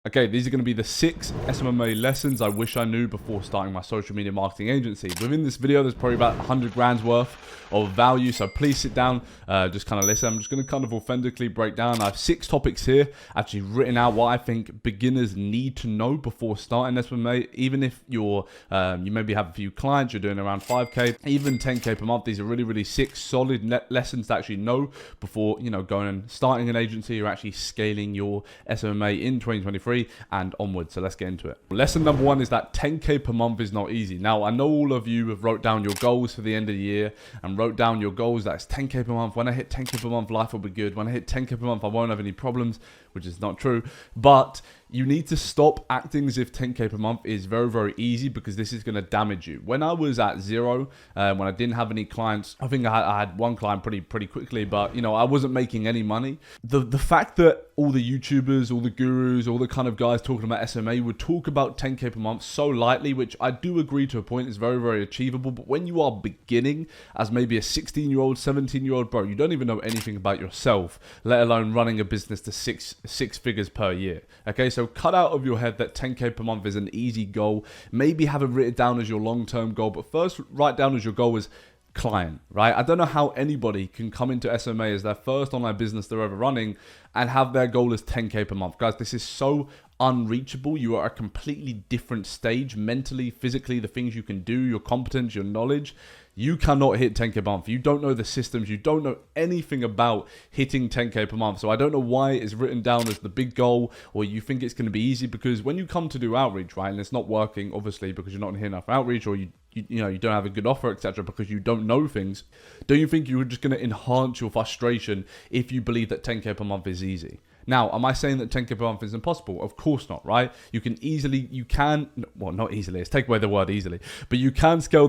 Okay, these are going to be the 6 SMMA lessons I wish I knew before starting my social media marketing agency. Within this video, there's probably about 100 grand's worth of value, so please sit down, just kind of listen. I'm just going to kind of authentically break down. I have 6 topics here, actually written out what I think beginners need to know before starting SMMA. Even if you're, you maybe have a few clients, you're doing around 5K, even 10K per month. These are really 6 solid lessons to actually know before, going and starting an agency or actually scaling your SMMA in 2023. And onwards. So let's get into it. Lesson number 1 is that 10K per month is not easy. Now, I know all of you have wrote down your goals for the end of the year and wrote down your goals. That's 10K per month. When I hit 10K per month, life will be good. When I hit 10K per month, I won't have any problems, which is not true. But you need to stop acting as if 10K per month is very easy, because this is going to damage you. When I was at 0, when I didn't have any clients, I think I had one client pretty quickly, but I wasn't making any money. The fact that all the YouTubers, all the gurus, all the kind of guys talking about SMA would talk about 10K per month so lightly, which I do agree to a point is very achievable. But when you are beginning as maybe a 16-year-old, 17-year-old, bro, you don't even know anything about yourself, let alone running a business to six figures per year. Okay, so cut out of your head that 10K per month is an easy goal. Maybe have it written down as your long-term goal, but first write down as your goal as client, right? I don't know how anybody can come into SMA as their first online business they're ever running and have their goal as 10K per month. Guys, this is so unreachable. You are at a completely different stage mentally, physically, the things you can do, your competence, your knowledge. You cannot hit 10K per month. You don't know the systems. You don't know anything about hitting 10K per month. So I don't know why it's written down as the big goal, or you think it's going to be easy, because when you come to do outreach, right, and it's not working, obviously, because you're not hitting enough outreach, or you don't have a good offer, etc., because you don't know things, don't you think you're just going to enhance your frustration if you believe that 10K per month is easy? Now, am I saying that 10K per month is impossible? Of course not, right? You can, well, not easily, let's take away the word easily, but you can scale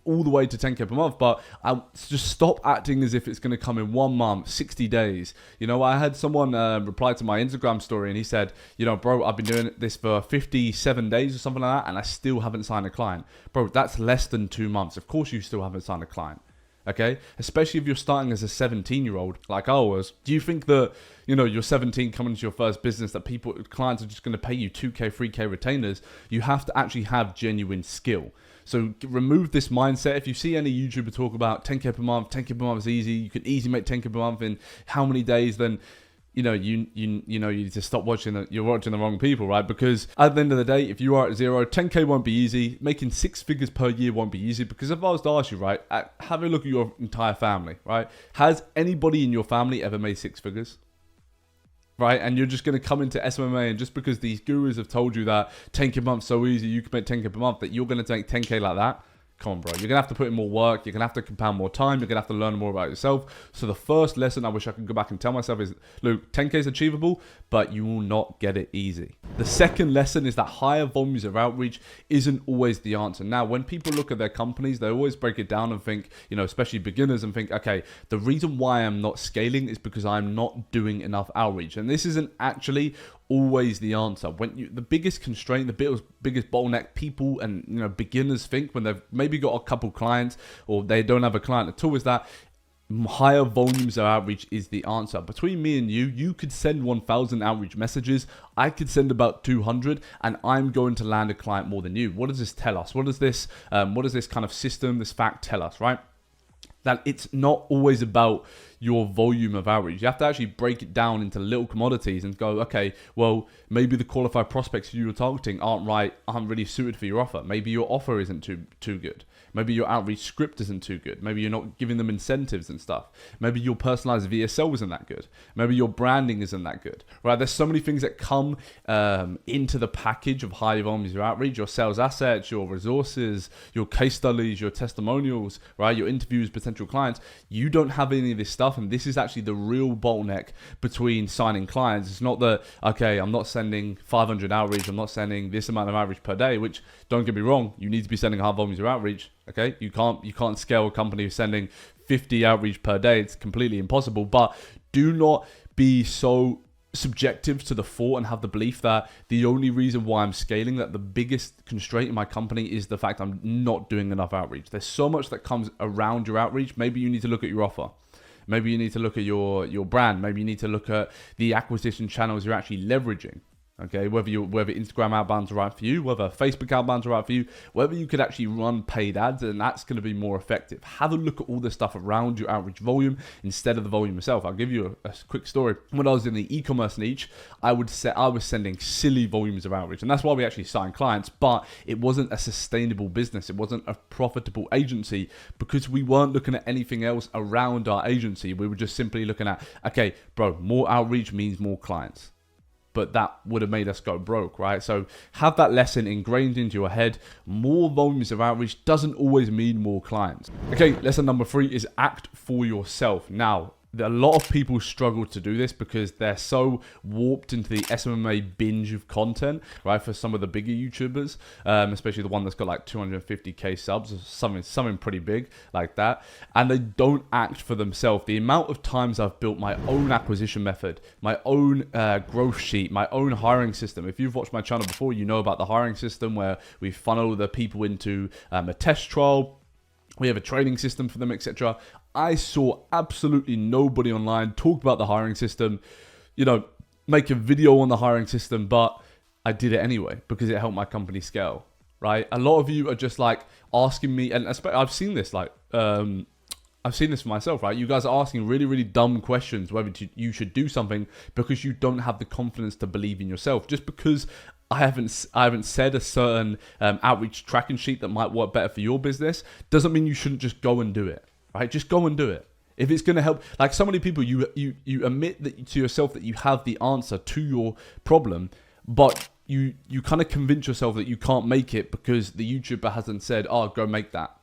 all the way to 10K per month, but just stop acting as if it's going to come in 1 month, 60 days. I had someone reply to my Instagram story and he said, bro, I've been doing this for 57 days or something like that, and I still haven't signed a client. Bro, that's less than 2 months. Of course you still haven't signed a client. Okay, especially if you're starting as a 17-year-old like I was. Do you think that you're 17 coming into your first business, that clients are just going to pay you 2K, 3K retainers? You have to actually have genuine skill. So remove this mindset. If you see any YouTuber talk about 10K per month, 10K per month is easy, you can easily make 10K per month in how many days, then you need to stop watching you're watching the wrong people, right? Because at the end of the day, if you are at 0, 10K won't be easy. Making 6 figures per year won't be easy. Because if I was to ask you, right, have a look at your entire family, right? Has anybody in your family ever made 6 figures? Right? And you're just going to come into SMMA, and just because these gurus have told you that 10K per month so easy, you can make 10K per month, that you're going to take 10K like that? Come on, bro. You're going to have to put in more work. You're going to have to compound more time. You're going to have to learn more about yourself. So the first lesson I wish I could go back and tell myself is, look, 10K is achievable, but you will not get it easy. The second lesson is that higher volumes of outreach isn't always the answer. Now, when people look at their companies, they always break it down and think, especially beginners, and think, okay, the reason why I'm not scaling is because I'm not doing enough outreach. And this isn't actually always the answer. The biggest constraint, the biggest bottleneck people and beginners think when they've maybe got a couple clients or they don't have a client at all, is that higher volumes of outreach is the answer. Between me and you could send 1,000 outreach messages. I could send about 200, and I'm going to land a client more than you. What does this tell us? What does this kind of system, this fact tell us, right? That it's not always about your volume of outreach. You have to actually break it down into little commodities and go, okay, well, maybe the qualified prospects you're targeting aren't really suited for your offer. Maybe your offer isn't too good. Maybe your outreach script isn't too good. Maybe you're not giving them incentives and stuff. Maybe your personalized VSL isn't that good. Maybe your branding isn't that good, right? There's so many things that come into the package of high volumes of outreach: your sales assets, your resources, your case studies, your testimonials, right? Your interviews, potential clients. You don't have any of this stuff, and this is actually the real bottleneck between signing clients. It's not that, okay, I'm not sending 500 outreach, I'm not sending this amount of outreach per day, which, don't get me wrong, you need to be sending high volumes of outreach. Okay, you can't scale a company who's sending 50 outreach per day. It's completely impossible. But do not be so subjective to the thought and have the belief that the only reason why I'm scaling, that the biggest constraint in my company is the fact I'm not doing enough outreach. There's so much that comes around your outreach. Maybe you need to look at your offer. Maybe you need to look at your brand. Maybe you need to look at the acquisition channels you're actually leveraging. Okay, whether Instagram outbounds are right for you, whether Facebook outbounds are right for you, whether you could actually run paid ads, and that's going to be more effective. Have a look at all the stuff around your outreach volume instead of the volume itself. I'll give you a quick story. When I was in the e-commerce niche, I was sending silly volumes of outreach, and that's why we actually signed clients, but it wasn't a sustainable business. It wasn't a profitable agency because we weren't looking at anything else around our agency. We were just simply looking at, okay, bro, more outreach means more clients. But that would have made us go broke, right? So have that lesson ingrained into your head. More volumes of outreach doesn't always mean more clients. Okay, lesson number 3 is act for yourself. Now, a lot of people struggle to do this because they're so warped into the SMMA binge of content, right? For some of the bigger YouTubers, especially the one that's got like 250k subs or something pretty big like that, and they don't act for themselves. The amount of times I've built my own acquisition method, my own growth sheet, my own hiring system. If you've watched my channel before, you know about the hiring system where we funnel the people into a test trial. We have a training system for them, etc. I saw absolutely nobody online talk about the hiring system, make a video on the hiring system, but I did it anyway because it helped my company scale, right? A lot of you are just like asking me, and I've seen this, I've seen this for myself, right? You guys are asking really, really dumb questions whether you should do something because you don't have the confidence to believe in yourself. Just because I haven't said a certain outreach tracking sheet that might work better for your business doesn't mean you shouldn't just go and do it, right? Just go and do it. If it's going to help, like so many people, you admit that to yourself that you have the answer to your problem, but you kind of convince yourself that you can't make it because the YouTuber hasn't said, "Oh, go make that."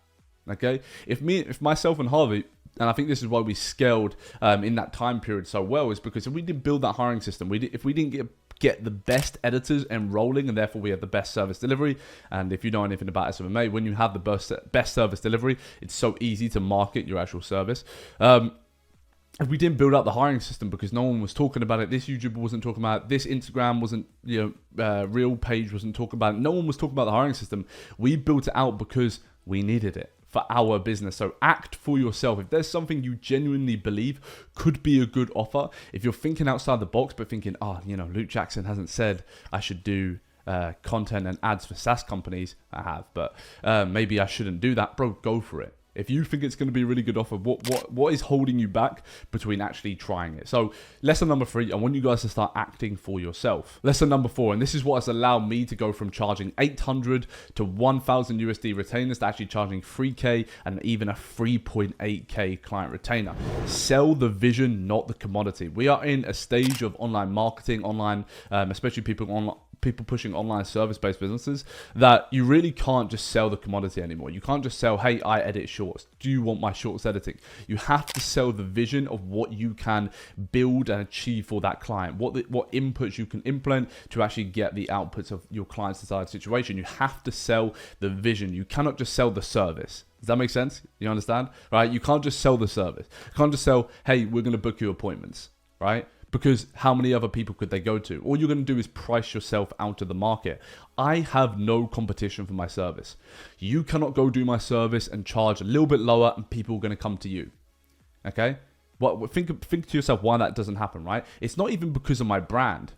Okay, if myself and Harvey, and I think this is why we scaled in that time period so well, is because if we didn't build that hiring system, if we didn't get the best editors enrolling, and therefore we have the best service delivery. And if you know anything about SMMA, when you have the best service delivery, it's so easy to market your actual service. If we didn't build up the hiring system because no one was talking about it, this YouTuber wasn't talking about it, this Instagram wasn't, real page wasn't talking about it, no one was talking about the hiring system. We built it out because we needed it for our business. So act for yourself. If there's something you genuinely believe could be a good offer, if you're thinking outside the box but thinking, Luke Jackson hasn't said I should do content and ads for SaaS companies. I have, but maybe I shouldn't do that. Bro, go for it. If you think it's going to be a really good offer, what is holding you back between actually trying it? So lesson number 3, I want you guys to start acting for yourself. Lesson number 4, and this is what has allowed me to go from charging 800 to 1,000 USD retainers to actually charging 3K and even a 3.8K client retainer. Sell the vision, not the commodity. We are in a stage of online marketing, especially people pushing online service-based businesses, that you really can't just sell the commodity anymore. You can't just sell, hey, I edit shorts. Do you want my shorts editing? You have to sell the vision of what you can build and achieve for that client, what inputs you can implement to actually get the outputs of your client's desired situation. You have to sell the vision. You cannot just sell the service. Does that make sense? You understand? Right? You can't just sell the service. You can't just sell, hey, we're going to book you appointments, right? Because how many other people could they go to? All you're going to do is price yourself out of the market. I have no competition for my service. You cannot go do my service and charge a little bit lower and people are going to come to you. Okay? Well, think to yourself why that doesn't happen, right? It's not even because of my brand.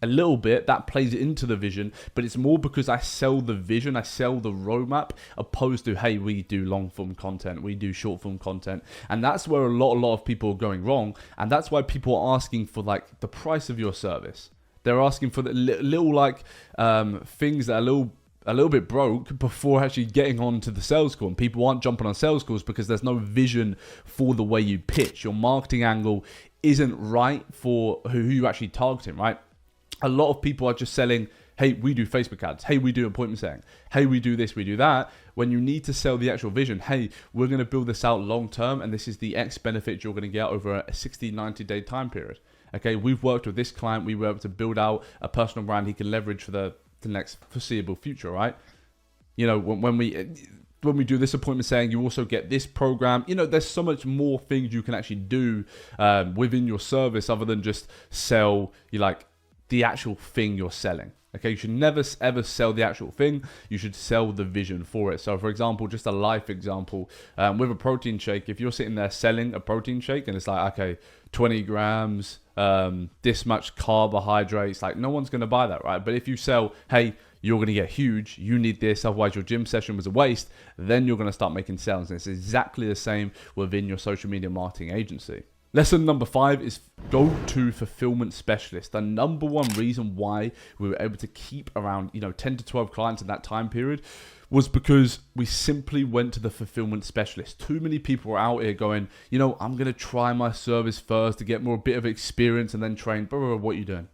A little bit, that plays into the vision, but it's more because I sell the vision, I sell the roadmap, opposed to, hey, we do long form content, we do short form content. And that's where a lot of people are going wrong. And that's why people are asking for like the price of your service. They're asking for the little things that are a little bit broke before actually getting on to the sales call. And people aren't jumping on sales calls because there's no vision for the way you pitch. Your marketing angle isn't right for who you're actually targeting, right? A lot of people are just selling, hey, we do Facebook ads. Hey, we do appointment setting. Hey, we do this, we do that. When you need to sell the actual vision, hey, we're going to build this out long term. And this is the X benefit you're going to get over a 60, 90-day time period. Okay, we've worked with this client. We were able to build out a personal brand he can leverage for the next foreseeable future, right? When we do this appointment saying, you also get this program. There's so much more things you can actually do within your service other than just sell the actual thing you're selling. Okay, you should never ever sell the actual thing. You should sell the vision for it. So for example, just a life example, with a protein shake, if you're sitting there selling a protein shake and it's like, okay, 20 grams, this much carbohydrates, like no one's going to buy that, right? But if you sell, hey, you're going to get huge, you need this, otherwise your gym session was a waste, then you're going to start making sales. And it's exactly the same within your social media marketing agency. Lesson number 5 is go to fulfillment specialist. The number one reason why we were able to keep around 10 to 12 clients in that time period was because we simply went to the fulfillment specialist. Too many people were out here going, I'm going to try my service first to get more bit of experience and then train. Bro, what are you doing?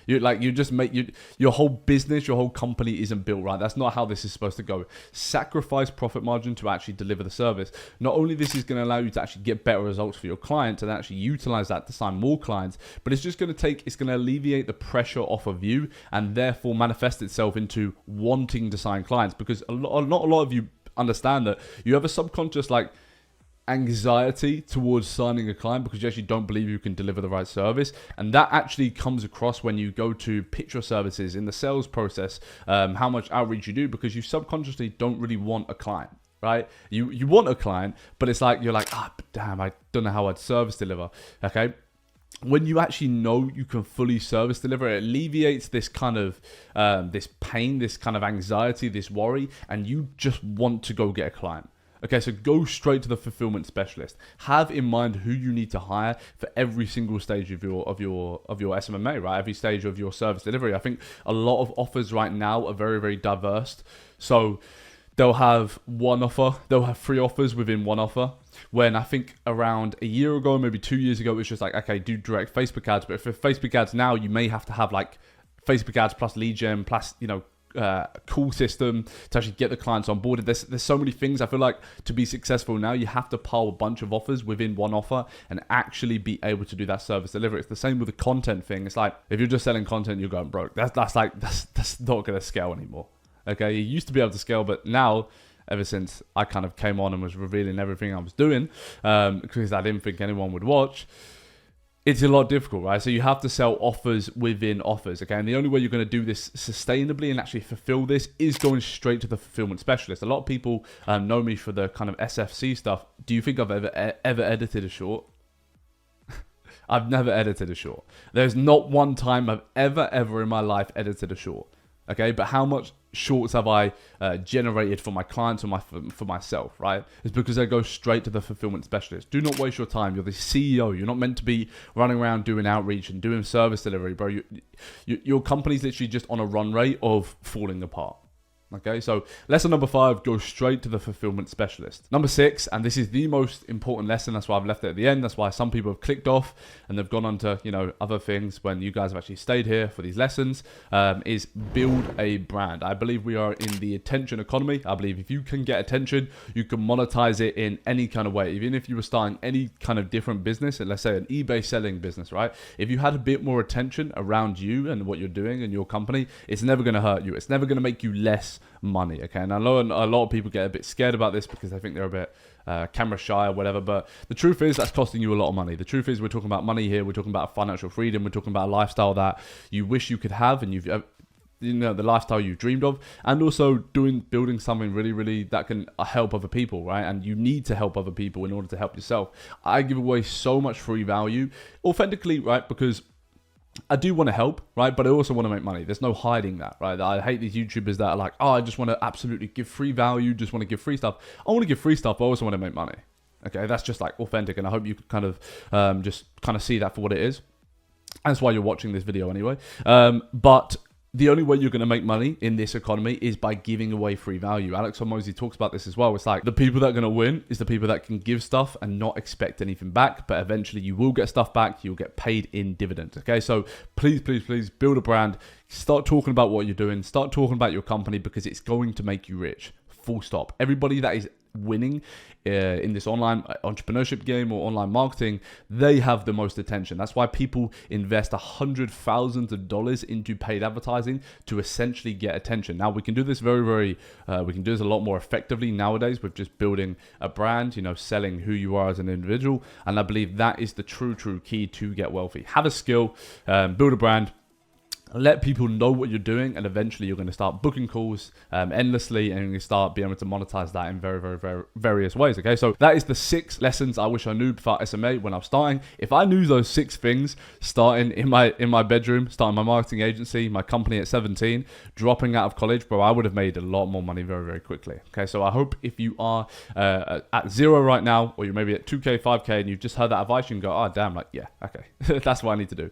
You just make your whole business, your whole company isn't built right. That's not how this is supposed to go. Sacrifice profit margin to actually deliver the service. Not only this is going to allow you to actually get better results for your clients and actually utilize that to sign more clients, but it's just going to alleviate the pressure off of you and therefore manifest itself into wanting to sign clients, because not a lot of you understand that you have a subconscious anxiety towards signing a client because you actually don't believe you can deliver the right service. And that actually comes across when you go to pitch your services in the sales process, how much outreach you do, because you subconsciously don't really want a client, right? You want a client, but it's like, you're like, damn, I don't know how I'd service deliver. Okay. When you actually know you can fully service deliver, it alleviates this kind of this pain, this kind of anxiety, this worry, and you just want to go get a client. Okay, so go straight to the fulfillment specialist. Have in mind who you need to hire for every single stage of your SMMA, right? Every stage of your service delivery. I think a lot of offers right now are very, very diverse. So they'll have one offer, they'll have 3 offers within one offer. When I think around a year ago, maybe 2 years ago, it was just like, okay, do direct Facebook ads. But for Facebook ads now, you may have to have Facebook ads plus lead gen plus, call system to actually get the clients on board. There's so many things. I feel like to be successful now, you have to pile a bunch of offers within one offer and actually be able to do that service delivery. It's the same with the content thing. It's like, if you're just selling content, you're going broke. That's not going to scale anymore. Okay, you used to be able to scale, but now, ever since I kind of came on and was revealing everything I was doing, because I didn't think anyone would watch, it's a lot difficult, right? So you have to sell offers within offers, okay? And the only way you're going to do this sustainably and actually fulfill this is going straight to the fulfillment specialist. A lot of people know me for the kind of SFC stuff. Do you think I've ever edited a short? I've never edited a short. There's not one time I've ever in my life edited a short. Okay, but how much shorts have I generated for my clients or for myself, right? It's because I go straight to the fulfillment specialist. Do not waste your time. You're the CEO. You're not meant to be running around doing outreach and doing service delivery, bro. Your company's literally just on a run rate of falling apart. Okay, so lesson number 5, go straight to the fulfillment specialist. Number 6, and this is the most important lesson, that's why I've left it at the end, that's why some people have clicked off and they've gone on to, other things when you guys have actually stayed here for these lessons, is build a brand. I believe we are in the attention economy. I believe if you can get attention, you can monetize it in any kind of way. Even if you were starting any kind of different business, and let's say an eBay selling business, right? If you had a bit more attention around you and what you're doing in your company, it's never going to hurt you. It's never going to make you less money, okay? And I know a lot of people get a bit scared about this because they think they're a bit camera shy or whatever, but the truth is that's costing you a lot of money. The truth is we're talking about money here. We're talking about financial freedom. We're talking about a lifestyle that you wish you could have, and the lifestyle you dreamed of, and also building something really, really that can help other people, right? And you need to help other people in order to help yourself. I give away so much free value authentically, right? Because I do want to help, right? But I also want to make money. There's no hiding that, right? I hate these YouTubers that are like, I just want to absolutely give free value, just want to give free stuff. I want to give free stuff, but I also want to make money. Okay, that's just authentic, and I hope you can kind of just kind of see that for what it is. That's why you're watching this video anyway. But the only way you're going to make money in this economy is by giving away free value. Alex Hormozy talks about this as well. It's like the people that are going to win is the people that can give stuff and not expect anything back, but eventually you will get stuff back. You'll get paid in dividends. Okay, so please build a brand. Start talking about what you're doing. Start talking about your company, because it's going to make you rich. Full stop. Everybody that is winning in this online entrepreneurship game or online marketing, they have the most attention. That's why people invest $100,000s into paid advertising to essentially get attention. Now we can do this we can do this a lot more effectively nowadays with just building a brand, selling who you are as an individual. And I believe that is the true key to get wealthy. Have a skill, build a brand, let people know what you're doing, and eventually you're going to start booking calls endlessly, and you're going to start being able to monetize that in very various ways. Okay, so that is the 6 lessons I wish I knew before SMA when I was starting. If I knew those 6 things starting in my bedroom, starting my marketing agency, my company at 17, dropping out of college, bro, I would have made a lot more money very quickly. Okay, so I hope if you are at 0 right now, or you're maybe at 2K, 5K, and you've just heard that advice, you can go, oh damn, like, yeah, okay, that's what I need to do.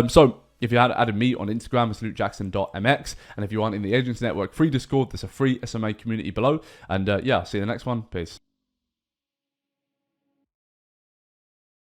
So if you had added me on Instagram, it's lukejackson.mx. And if you aren't in the agency network free Discord, there's a free SMA community below. And yeah, see you in the next one. Peace.